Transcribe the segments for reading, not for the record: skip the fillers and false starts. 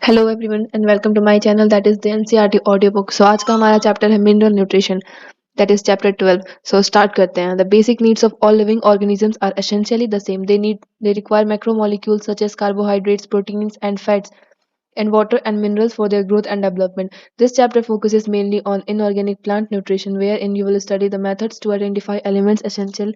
Hello everyone and welcome to my channel that is the NCERT audio book. So आज का हमारा chapter है mineral nutrition, that is chapter 12। So start करते हैं। The basic needs of all living organisms are essentially the same. They require macromolecules such as carbohydrates, proteins and fats and water and minerals for their growth and development. This chapter focuses mainly on inorganic plant nutrition, wherein you will study the methods to identify elements essential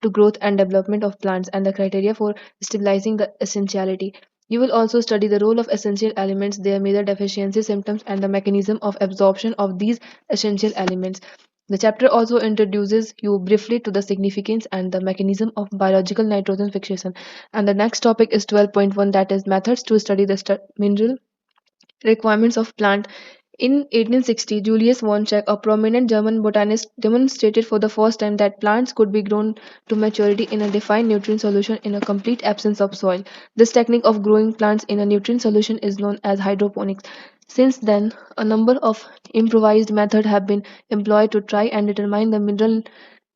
to growth and development of plants and the criteria for stabilizing the essentiality. You will also study the role of essential elements, their major deficiency symptoms, and the mechanism of absorption of these essential elements. The chapter also introduces you briefly to the significance and the mechanism of biological nitrogen fixation. And the next topic is 12.1, that is methods to study the mineral requirements of plant. In 1860, Julius von Schack, a prominent German botanist, demonstrated for the first time that plants could be grown to maturity in a defined nutrient solution in a complete absence of soil. This technique of growing plants in a nutrient solution is known as hydroponics. Since then, a number of improvised methods have been employed to try and determine the mineral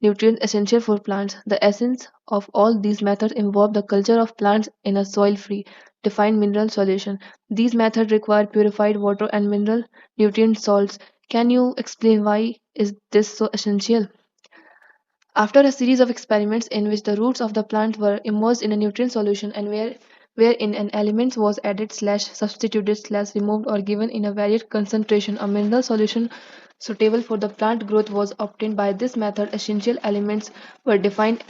nutrients essential for plants. The essence of all these methods involve the culture of plants in a soil-free, defined mineral solution. These methods require purified water and mineral nutrient salts. Can you explain why is this so essential? After a series of experiments in which the roots of the plant were immersed in a nutrient solution and wherein an element was added slash substituted slash removed or given in a varied concentration, a mineral solution suitable for the plant growth was obtained. By this method, essential elements were defined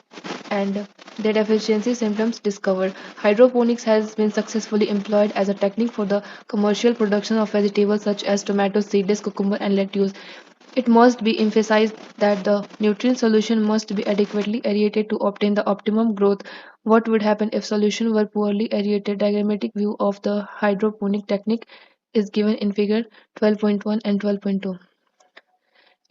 and their deficiency symptoms discovered. Hydroponics has been successfully employed as a technique for the commercial production of vegetables such as tomatoes, seedless, cucumber, and lettuce. It must be emphasized that the nutrient solution must be adequately aerated to obtain the optimum growth. What would happen if solution were poorly aerated? Diagrammatic view of the hydroponic technique is given in figure 12.1 and 12.2.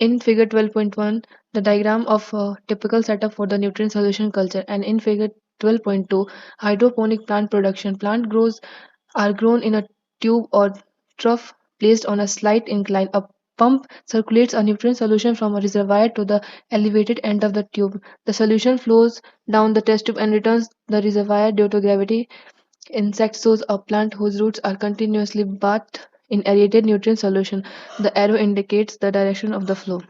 In figure 12.1, the diagram of a typical setup for the nutrient solution culture, and in figure 12.2, hydroponic plant production. Plant grows are grown in a tube or trough placed on a slight incline. A pump circulates a nutrient solution from a reservoir to the elevated end of the tube. The solution flows down the test tube and returns the reservoir due to gravity. Insect shows a plant whose roots are continuously bathed in aerated nutrient solution. The arrow indicates the direction of the flow.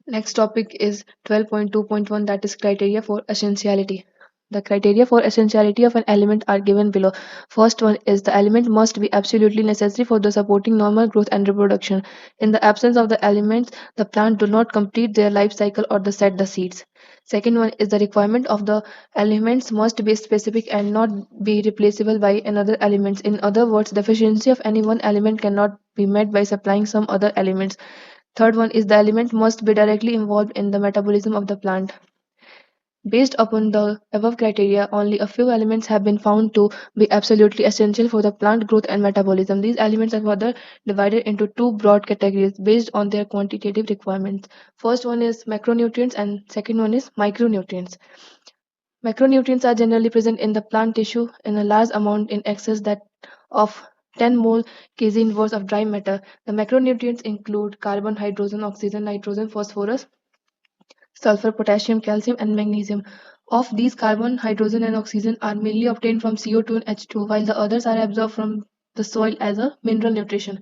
Next topic is 12.2.1, that is criteria for essentiality. The criteria for essentiality of an element are given below. First one is the element must be absolutely necessary for the supporting normal growth and reproduction. In the absence of the elements, the plant do not complete their life cycle or set the seeds. Second one is the requirement of the elements must be specific and not be replaceable by another elements. In other words, deficiency of any one element cannot be met by supplying some other elements. Third one is the element must be directly involved in the metabolism of the plant. Based upon the above criteria, only a few elements have been found to be absolutely essential for the plant growth and metabolism. These elements are further divided into two broad categories based on their quantitative requirements. First one is macronutrients and second one is micronutrients. Macronutrients are generally present in the plant tissue in a large amount in excess that of 10 mole casein worth of dry matter. The macronutrients include carbon, hydrogen, oxygen, nitrogen, phosphorus, sulfur, potassium, calcium, and magnesium. Of these, carbon, hydrogen, and oxygen are mainly obtained from CO2 and H2, while the others are absorbed from the soil as a mineral nutrition.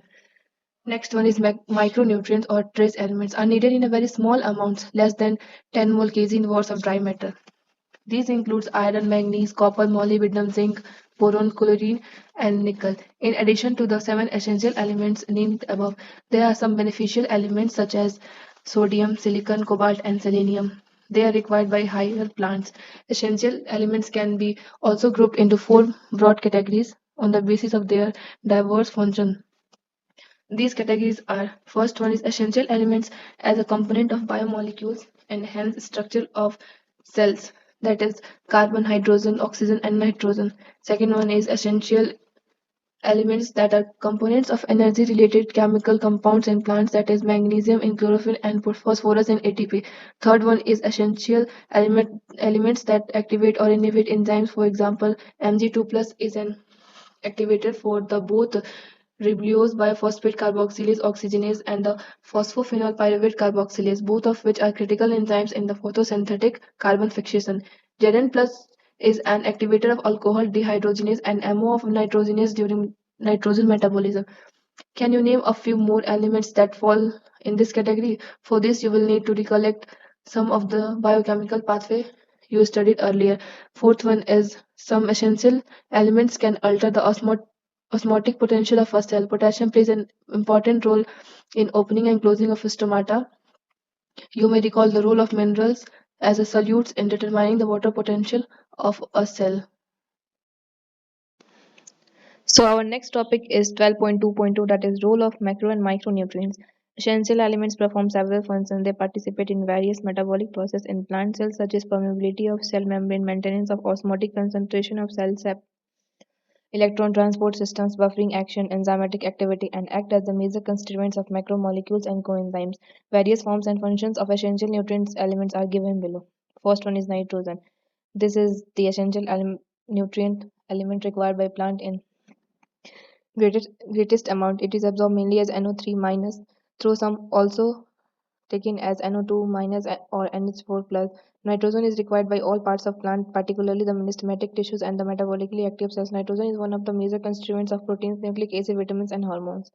Next one is micronutrients or trace elements are needed in a very small amounts, less than 10 mole casein worth of dry matter. These includes iron, manganese, copper, molybdenum, zinc, boron, chlorine, and nickel. In addition to the seven essential elements named above, there are some beneficial elements such as sodium, silicon, cobalt, and selenium. They are required by higher plants. Essential elements can be also grouped into four broad categories on the basis of their diverse function. These categories are: first one is essential elements as a component of biomolecules and hence structure of cells, that is carbon, hydrogen, oxygen, and nitrogen. Second one is essential elements that are components of energy related chemical compounds in plants, that is magnesium in chlorophyll and phosphorus in ATP. Third one is essential elements that activate or inhibit enzymes. For example, Mg2 plus is an activator for the both ribulose biphosphate carboxylase oxygenase and the phosphophenol pyruvate carboxylase, both of which are critical enzymes in the photosynthetic carbon fixation. Zn plus is an activator of alcohol dehydrogenase and MO of nitrogenase during nitrogen metabolism. Can you name a few more elements that fall in this category? For this, you will need to recollect some of the biochemical pathway you studied earlier. Fourth one is some essential elements can alter the osmotic potential of a cell. Potassium plays an important role in opening and closing of stomata. You may recall the role of minerals as a solutes in determining the water potential of a cell. So our next topic is 12.2.2, that is role of macro and micronutrients. Essential elements perform several functions. They participate in various metabolic processes in plant cells such as permeability of cell membrane, maintenance of osmotic concentration of cell sap, electron transport systems, buffering action, enzymatic activity, and act as the major constituents of macromolecules and coenzymes. Various forms and functions of essential nutrients elements are given below. First one is nitrogen. This is the essential nutrient element required by plant in greatest amount. It is absorbed mainly as NO3 minus, though some also taken as NO2 minus or NH4 plus. Nitrogen is required by all parts of plant, particularly the meristematic tissues and the metabolically active cells. Nitrogen is one of the major constituents of proteins, nucleic acid, vitamins, and hormones.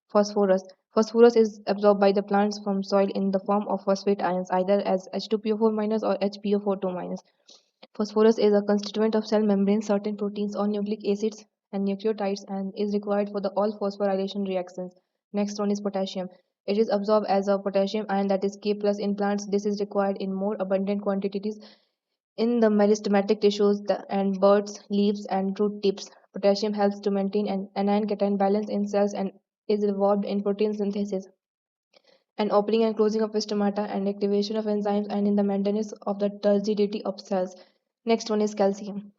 Phosphorus. Phosphorus is absorbed by the plants from soil in the form of phosphate ions, either as H2PO4 minus or HPO42 minus. Phosphorus is a constituent of cell membranes, certain proteins or nucleic acids and nucleotides, and is required for the all phosphorylation reactions. Next one is potassium. It is absorbed as a potassium ion, that is K plus in plants. This is required in more abundant quantities in the meristematic tissues and birds, leaves, and root tips. Potassium helps to maintain an anion-cation balance in cells and is involved in protein synthesis and opening and closing of stomata and activation of enzymes and in the maintenance of the turgidity of cells. Next one is calcium.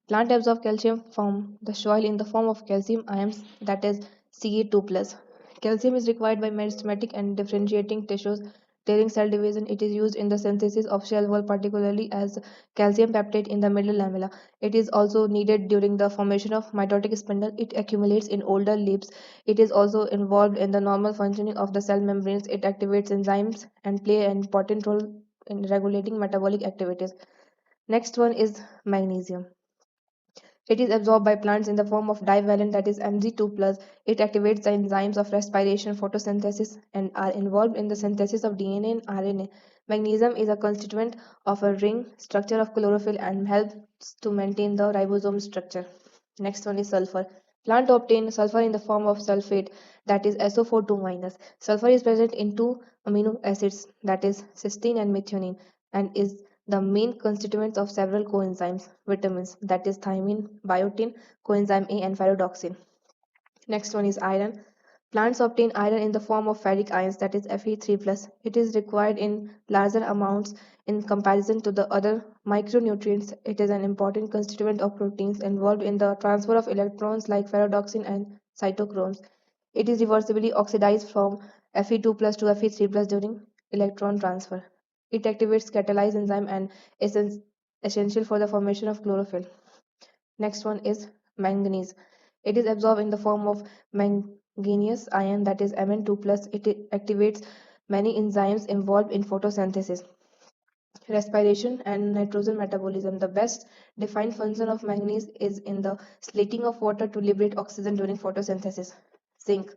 Plant absorb calcium from the soil in the form of calcium ions, that is Ca2 plus. Calcium is required by meristematic and differentiating tissues during cell division. It is used in the synthesis of shell wall, particularly as calcium peptide in the middle lamella. It is also needed during the formation of mitotic spindle. It accumulates in older leaves. It is also involved in the normal functioning of the cell membranes. It activates enzymes and play an important role in regulating metabolic activities. Next one is magnesium. It is absorbed by plants in the form of divalent, that is Mg2 plus. It activates the enzymes of respiration, photosynthesis, and are involved in the synthesis of DNA and RNA. Magnesium is a constituent of a ring structure of chlorophyll and helps to maintain the ribosome structure. Next one is sulfur. Plant obtain sulfur in the form of sulfate, that is SO42 minus. Sulfur is present in two amino acids, that is cysteine and methionine, and is the main constituents of several coenzymes, vitamins, that is thiamine, biotin, coenzyme A, and pyridoxine. Next one is iron. Plants obtain iron in the form of ferric ions, that is Fe3+. It is required in larger amounts in comparison to the other micronutrients. It is an important constituent of proteins involved in the transfer of electrons like pyridoxine and cytochromes. It is reversibly oxidized from Fe2+ to Fe3+ during electron transfer. It activates catalyze enzyme and is essential for the formation of chlorophyll. Next one is manganese. It is absorbed in the form of manganese ion, that is Mn2 plus. It activates many enzymes involved in photosynthesis, respiration, and nitrogen metabolism. The best defined function of manganese is in the splitting of water to liberate oxygen during photosynthesis. Zinc.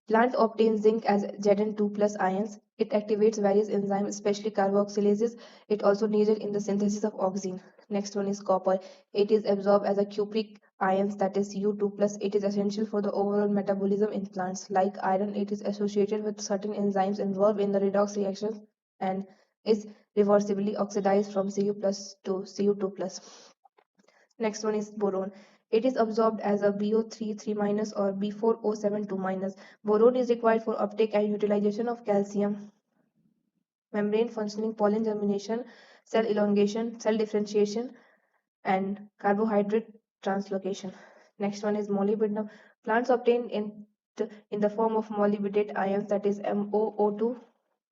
Plant obtains zinc as Zn2 plus ions. It activates various enzymes, especially carboxylases. It also needed in the synthesis of oxygen. Next one is copper. It is absorbed as a cupric ions, that is U2 plus. It is essential for the overall metabolism in plants. Like iron, it is associated with certain enzymes involved in the redox reactions and is reversibly oxidized from Cu plus to Cu2 plus. Next one is boron. It is absorbed as a BO3 3 minus or B4O7 2 minus. Boron is required for uptake and utilization of calcium, membrane functioning, pollen germination, cell elongation, cell differentiation, and carbohydrate translocation. Next one is molybdenum. Plants obtain in the form of molybdate ions, that is MoO2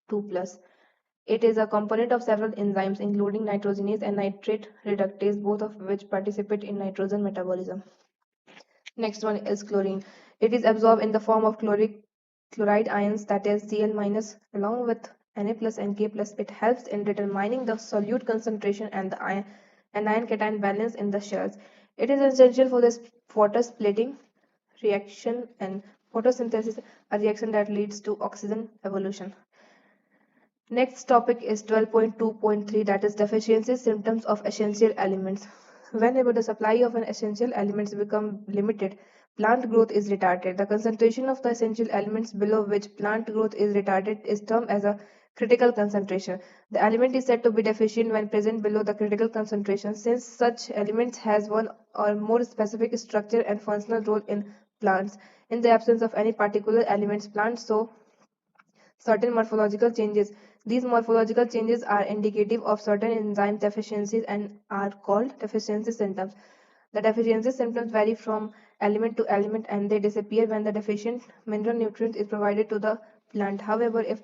2 plus. It is a component of several enzymes, including nitrogenase and nitrate reductase, both of which participate in nitrogen metabolism. Next one is chlorine. It is absorbed in the form of chloride ions, that is Cl minus, along with Na plus and K plus. It helps in determining the solute concentration and the anion cation balance in the shells. It is essential for the water splitting reaction, and photosynthesis, a reaction that leads to oxygen evolution. Next topic is 12.2.3, that is deficiency symptoms of essential elements. Whenever the supply of an essential elements become limited, plant growth is retarded. The concentration of the essential elements below which plant growth is retarded is termed as a critical concentration. The element is said to be deficient when present below the critical concentration, since such elements has one or more specific structure and functional role in plants. In the absence of any particular elements, plants show certain morphological changes. These morphological changes are indicative of certain enzyme deficiencies and are called deficiency symptoms. The deficiency symptoms vary from element to element and they disappear when the deficient mineral nutrient is provided to the plant. However, if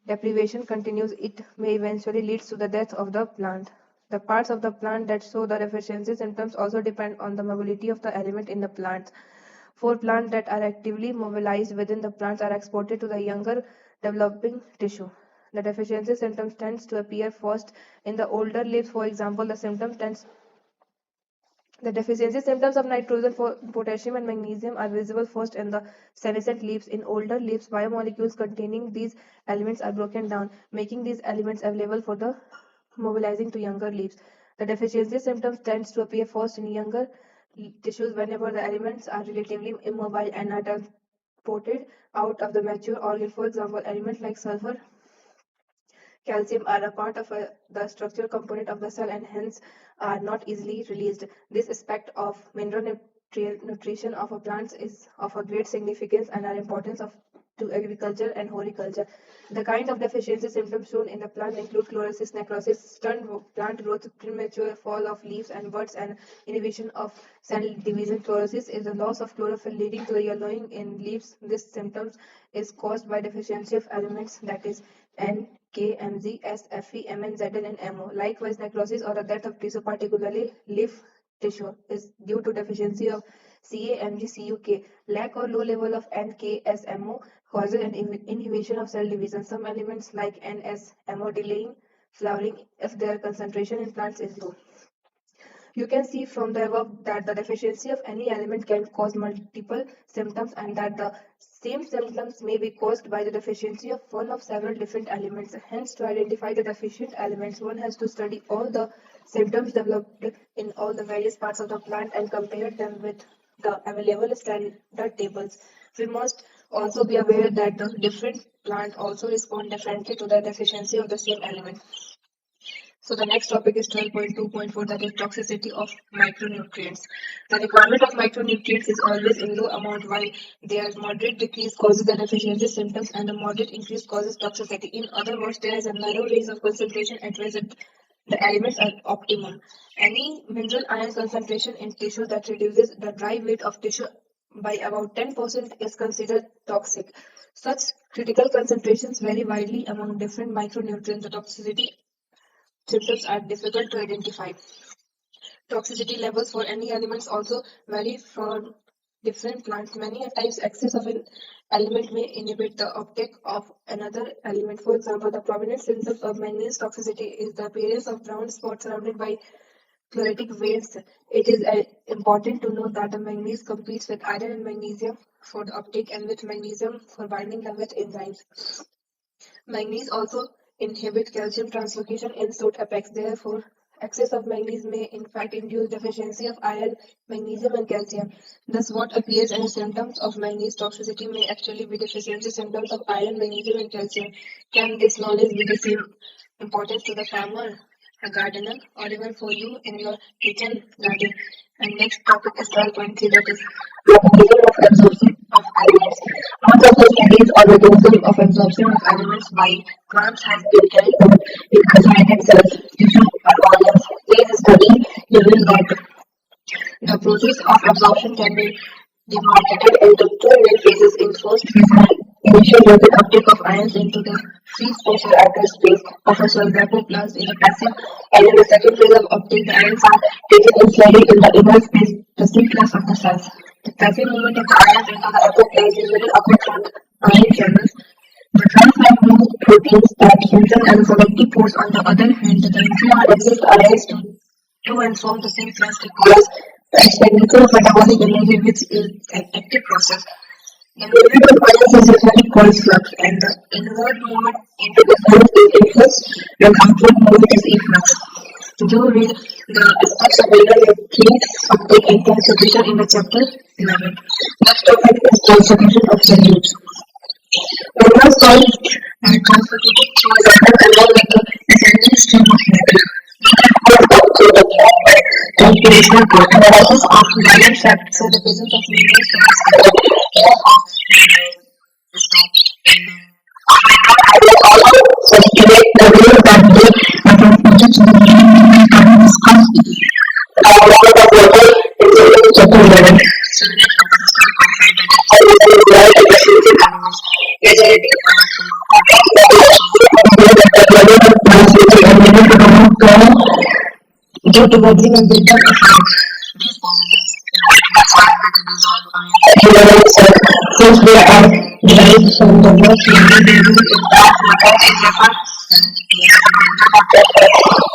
deprivation continues, it may eventually lead to the death of the plant. The parts of the plant that show the deficiency symptoms also depend on the mobility of the element in the plant. For plants that are actively mobilized within the plants are exported to the younger developing tissue. The deficiency symptoms tends to appear first in the older leaves. For example, the deficiency symptoms of nitrogen, potassium, and magnesium are visible first in the senescent leaves. In older leaves, biomolecules containing these elements are broken down, making these elements available for the mobilizing to younger leaves. The deficiency symptoms tends to appear first in younger tissues whenever the elements are relatively immobile and are transported out of the mature organ. For example, elements like sulfur, calcium are a part of the structural component of the cell and hence are not easily released. This aspect of mineral nutrition of a plant is of a great significance and are importance to agriculture and horticulture. The kind of deficiency symptoms shown in the plant include chlorosis, necrosis, stunned plant growth, premature fall of leaves and buds, and inhibition of cell division. Chlorosis is the loss of chlorophyll leading to the yellowing in leaves. This symptoms is caused by deficiency of elements, that is N, K, Mg, S, Fe, Mn, Zn, and Mo. Likewise, necrosis or the death of tissue, particularly leaf tissue, is due to deficiency of Ca, Mg, Cu, K. Lack or low level of N, K, S, Mo causes an inhibition of cell division. Some elements like N, S, Mo delaying flowering if their concentration in plants is low. You can see from the above that the deficiency of any element can cause multiple symptoms and that the same symptoms may be caused by the deficiency of one of several different elements. Hence, to identify the deficient elements, one has to study all the symptoms developed in all the various parts of the plant and compare them with the available standard tables. We must also be aware that the different plants also respond differently to the deficiency of the same element. So the next topic is 12.2.4, that is toxicity of micronutrients. The requirement of micronutrients is always in low amount while their moderate decrease causes the deficiency symptoms and the moderate increase causes toxicity. In other words, there is a narrow range of concentration at which the elements are optimum. Any mineral ion concentration in tissue that reduces the dry weight of tissue by about 10% is considered toxic. Such critical concentrations vary widely among different micronutrients. The toxicity symptoms are difficult to identify. Toxicity levels for any elements also vary from different plants. Many times excess of an element may inhibit the uptake of another element. For example, the prominent symptoms of manganese toxicity is the appearance of brown spots surrounded by chloritic veins. It is important to note that the manganese competes with iron and magnesium for the uptake and with magnesium for binding them with enzymes. Manganese also inhibit calcium translocation in soot apex. Therefore, excess of manganese may in fact induce deficiency of iron, magnesium, and calcium. Thus, what appears as symptoms of manganese toxicity may actually be deficiency symptoms of iron, magnesium, and calcium. Can this knowledge be the same importance to the farmer, a gardener, or even for you in your kitchen garden? And next topic is 12.3, that is mechanism of absorption of elements. Much of the studies on mechanism of absorption of elements by plants has been carried out in isolated cells, tissue, or organs. These studies reveal that the process of absorption can be demarcated into two main phases. In first phase, initial rapid uptake of ions into the free spatial address space of a cell vapoplast in a passive, and in the second phase of uptake, the ions are taken in slowly in the inner space, the nucleus of the cells. The passive movement of the ions into the apoplast usually occurs through ion channels. The trans-amino proteins that function as a selective force. On the other hand, the neutrons exist ions to and from the same plastic colors expenditure of metabolic energy, which is an active process. The movement of ions is usually called flux, and the inward movement into the fluid is influx, and outward movement is efflux. Do read the steps of mineral nutrients uptake and concentration in the chapter 11. Next topic is concentration of solutes. Mineral salts are concentrated through water along with the essential stream of water. Through the blood by transpirational process of lion fat, so the presence of mineral salts is the law of so stimulate the way that they are transported to the brain and discuss water of water in chapter 11. So next topic is blood efficiency animals. Majority due to bubbling and breakdown of minerals, since they are derived from the blood flow, they root in dark water is referred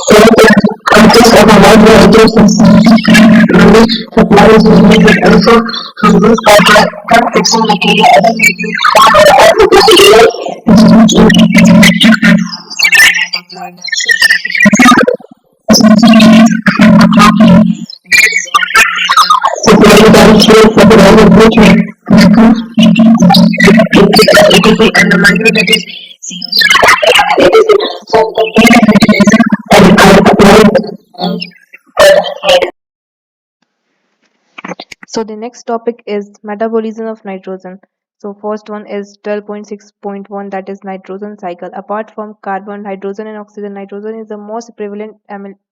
so the context of a wide variety of substances really supplies movement but also handles by the fixing material other material supporting the ritual for the role of nutrient and the minor that is it is so the main mechanism and I apply So the next topic is metabolism of nitrogen. So first one is 12.6.1, that is nitrogen cycle. Apart from carbon, hydrogen and oxygen, nitrogen is the most prevalent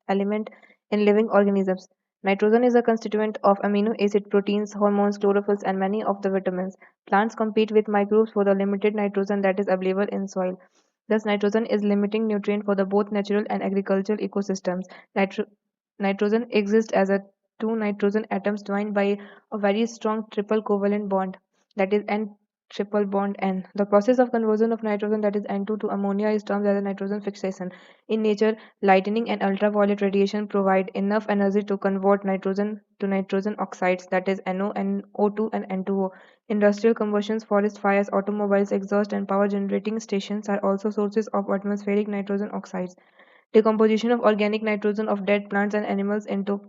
element in living organisms. Nitrogen is a constituent of amino acid proteins, hormones, chlorophylls and many of the vitamins. Plants compete with microbes for the limited nitrogen that is available in soil. Thus, nitrogen is limiting nutrient for the both natural and agricultural ecosystems. Nitro- Nitrogen exists as a two nitrogen atoms joined by a very strong triple covalent bond, that is N triple bond N. The process of conversion of nitrogen, that is N2 to ammonia, is termed as a nitrogen fixation. In nature, lightning and ultraviolet radiation provide enough energy to convert nitrogen to nitrogen oxides, that is NO and O2 and N2O. Industrial combustions, forest fires, automobiles, exhaust and power generating stations are also sources of atmospheric nitrogen oxides. Decomposition of organic nitrogen of dead plants and animals into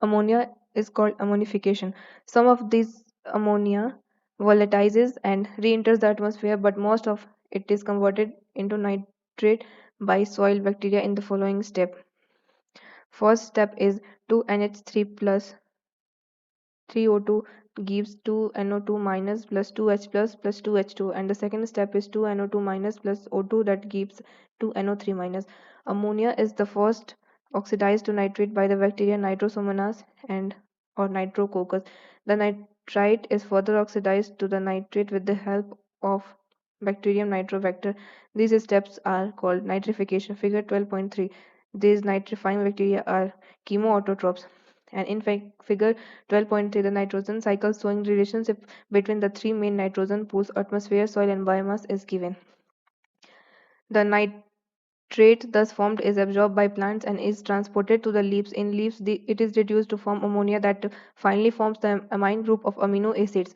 ammonia is called ammonification. Some of this ammonia volatilizes and re-enters the atmosphere, but most of it is converted into nitrate by soil bacteria in the following step. First step is 2NH3 plus 3O2 gives 2NO2 minus plus 2H plus 2H2, and the second step is 2NO2 minus plus O2 that gives 2NO3 minus. Ammonia is the first oxidized to nitrate by the bacteria Nitrosomonas and or Nitrococcus. The nitrite is further oxidized to the nitrate with the help of bacterium Nitrobacter. These steps are called nitrification. Figure 12.3. These nitrifying bacteria are chemoautotrophs. And in fact, figure 12.3, the nitrogen cycle showing relationship between the three main nitrogen pools, atmosphere, soil, and biomass is given. The nitrate thus formed is absorbed by plants and is transported to the leaves. In leaves, it is reduced to form ammonia that finally forms the amine group of amino acids.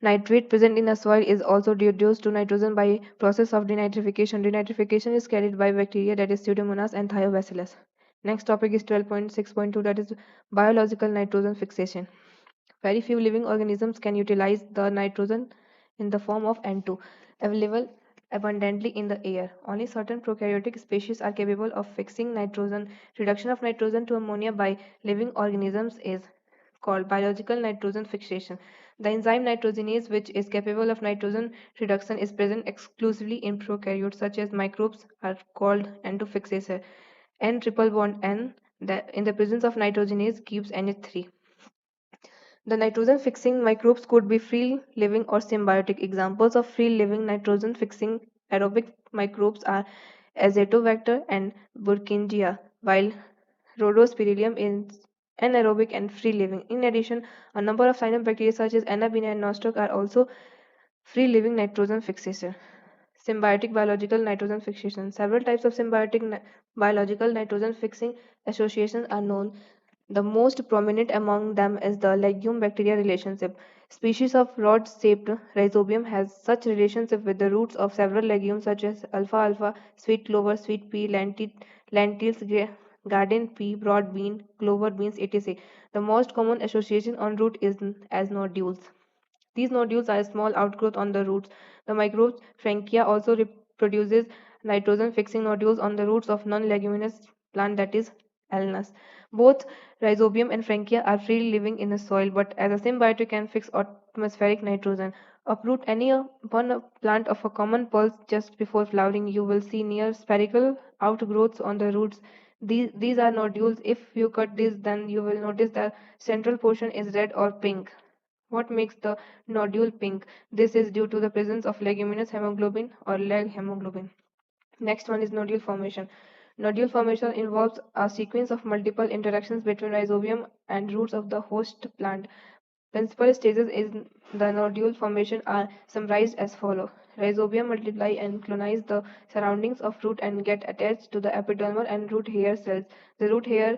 Nitrate present in the soil is also reduced to nitrogen by process of denitrification. Denitrification is carried by bacteria, that is Pseudomonas and Thiobacillus. Next topic is 12.6.2, that is biological nitrogen fixation. Very few living organisms can utilize the nitrogen in the form of N2 available abundantly in the air. Only certain prokaryotic species are capable of fixing nitrogen. Reduction of nitrogen to ammonia by living organisms is called biological nitrogen fixation. The enzyme nitrogenase, which is capable of nitrogen reduction, is present exclusively in prokaryotes such as microbes, are called N2 fixator. N triple bond N that in the presence of nitrogenase gives NH3. The nitrogen fixing microbes could be free living or symbiotic. Examples of free living nitrogen fixing aerobic microbes are Azotobacter and Burkhardia, while Rhodospirillum is anaerobic and free living. In addition, a number of cyanobacteria such as Anabina and Nostoc are also free living nitrogen fixation. Symbiotic biological nitrogen fixation. Several types of symbiotic biological nitrogen fixing associations are known. The most prominent among them is the legume-bacteria relationship. Species of rod-shaped rhizobium has such relationship with the roots of several legumes such as alfalfa, sweet clover, sweet pea, lentils, garden pea, broad bean, clover beans, etc. The most common association on root is as nodules. These nodules are small outgrowth on the roots. The microbe Frankia also reproduces nitrogen-fixing nodules on the roots of non-leguminous plant, that is Alnus. Both Rhizobium and Frankia are freely living in the soil, but as a symbiotic can fix atmospheric nitrogen. Uproot any one plant of a common pulse just before flowering, you will see near spherical outgrowths on the roots. These are nodules. If you cut these, then you will notice the central portion is red or pink. What makes the nodule pink? This is due to the presence of leguminous hemoglobin or leg hemoglobin. Next one is nodule formation. Nodule formation involves a sequence of multiple interactions between rhizobium and roots of the host plant. Principal stages in the nodule formation are summarized as follow. Rhizobium multiply and colonize the surroundings of root and get attached to the epidermal and root hair cells. The root hair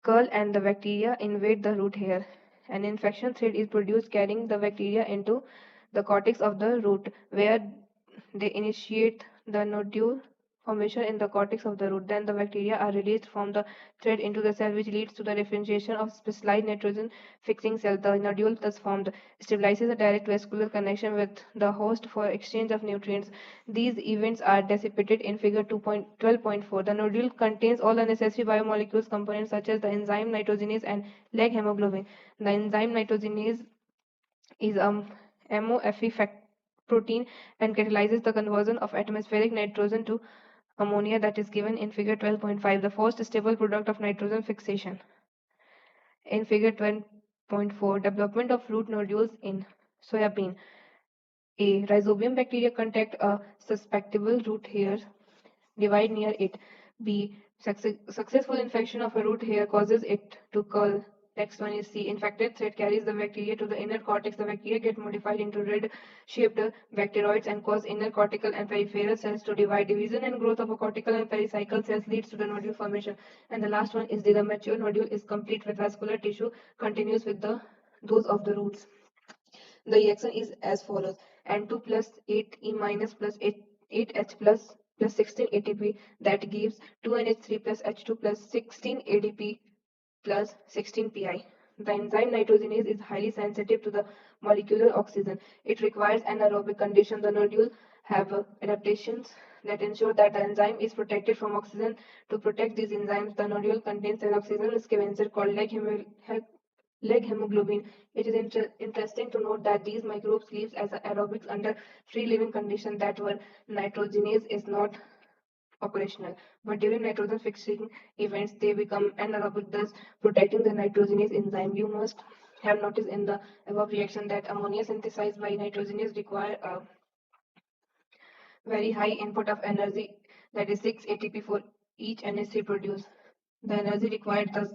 curl and the bacteria invade the root hair. An infection thread is produced carrying the bacteria into the cortex of the root, where they initiate the nodule formation in the cortex of the root. Then the bacteria are released from the thread into the cell, which leads to the differentiation of specialized nitrogen-fixing cell. The nodule thus formed stabilizes a direct vascular connection with the host for exchange of nutrients. These events are depicted in Figure 2.12.4. The nodule contains all the necessary biomolecules components such as the enzyme nitrogenase and leg hemoglobin. The enzyme nitrogenase is a MOFE protein and catalyzes the conversion of atmospheric nitrogen to ammonia, that is given in Figure 12.5, the first stable product of nitrogen fixation. In Figure 12.4, development of root nodules in soybean. A. Rhizobium bacteria contact a susceptible root hair, divide near it. B. Successful infection of a root hair causes it to curl. Next one is C. Infected thread carries the bacteria to the inner cortex. The bacteria get modified into red-shaped bacteroids and cause inner cortical and peripheral cells to divide. Division and growth of a cortical and pericycle cells leads to the nodule formation. And the last one is D. The mature nodule is complete with vascular tissue continues with those of the roots. The reaction is as follows: N2 plus 8E minus plus 8H plus 16 ATP, that gives 2NH3 plus H2 plus 16 ADP plus 16 pi. The enzyme nitrogenase is highly sensitive to the molecular oxygen. It requires anaerobic condition. The nodule have adaptations that ensure that the enzyme is protected from oxygen. To protect these enzymes, the nodule contains an oxygen scavenger called leg hemoglobin. It is interesting to note that these microbes live as aerobics under free living conditions that were nitrogenase is not operational. But during nitrogen fixing events, they become anaerobic, thus protecting the nitrogenase enzyme. You must have noticed in the above reaction that ammonia synthesized by nitrogenase require a very high input of energy, that is 6 ATP for each NH3 produced. The energy required thus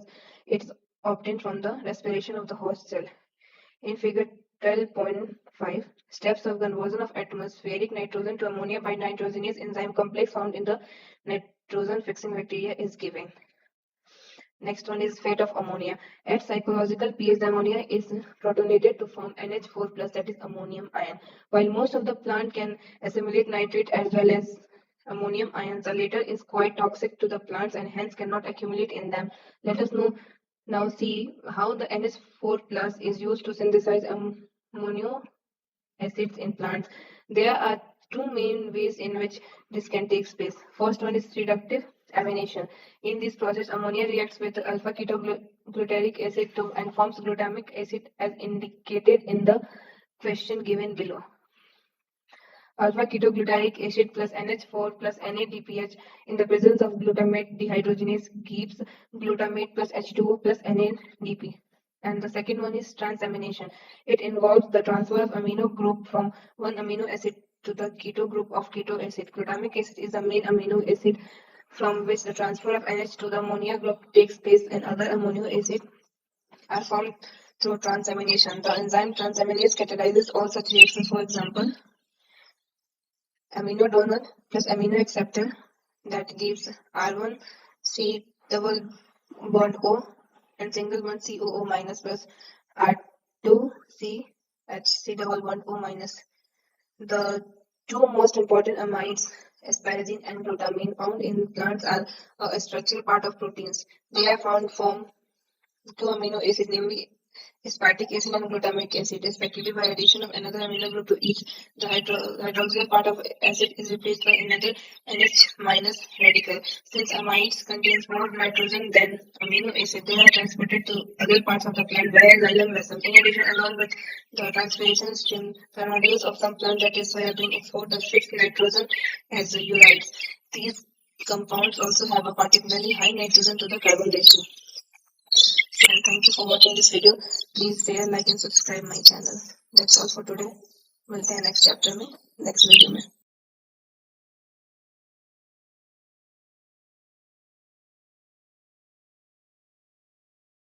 is obtained from the respiration of the host cell. In Figure 12.5, steps of conversion of atmospheric nitrogen to ammonia by nitrogenase enzyme complex found in the nitrogen fixing bacteria is given. Next one is fate of ammonia. At psychological pH, the ammonia is protonated to form NH4 plus, that is ammonium ion. While most of the plant can assimilate nitrate as well as ammonium ions, the latter is quite toxic to the plants and hence cannot accumulate in them. Let us now see how the NH4 plus is used to synthesize ammonia acids in plants. There are two main ways in which this can take place. First one is reductive amination. In this process, ammonia reacts with alpha ketogluteric acid and forms glutamic acid as indicated in the question given below. Alpha ketogluteric acid plus NH4 plus NADPH in the presence of glutamate dehydrogenase gives glutamate plus H2O plus NADP. And the second one is transamination. It involves the transfer of amino group from one amino acid to the keto group of keto acid. Glutamic acid is the main amino acid from which the transfer of NH to the ammonia group takes place, and other amino acids are formed through transamination. The enzyme transaminase catalyzes all such reactions. For example, amino donor plus amino acceptor, that gives R1 C double bond O and single bond COO minus plus R2CH double bond O minus. The two most important amides, asparagine and glutamine, found in plants are a structural part of proteins. They are found from two amino acids, namely aspartic acid and glutamic acid, respectively, by addition of another amino group to each. The hydroxyl part of acid is replaced by another NH minus radical. Since amides contains more nitrogen than amino acid, they are transported to other parts of the plant via xylem vessel. In addition, along with the transpiration stream, fermenters of some plant, that is soybean, export the fixed nitrogen as urides. These compounds also have a particularly high nitrogen to the carbon ratio. So thank you for watching this video. Please share, like and subscribe my channel. That's all for today. मिलते हैं next chapter में, next video में.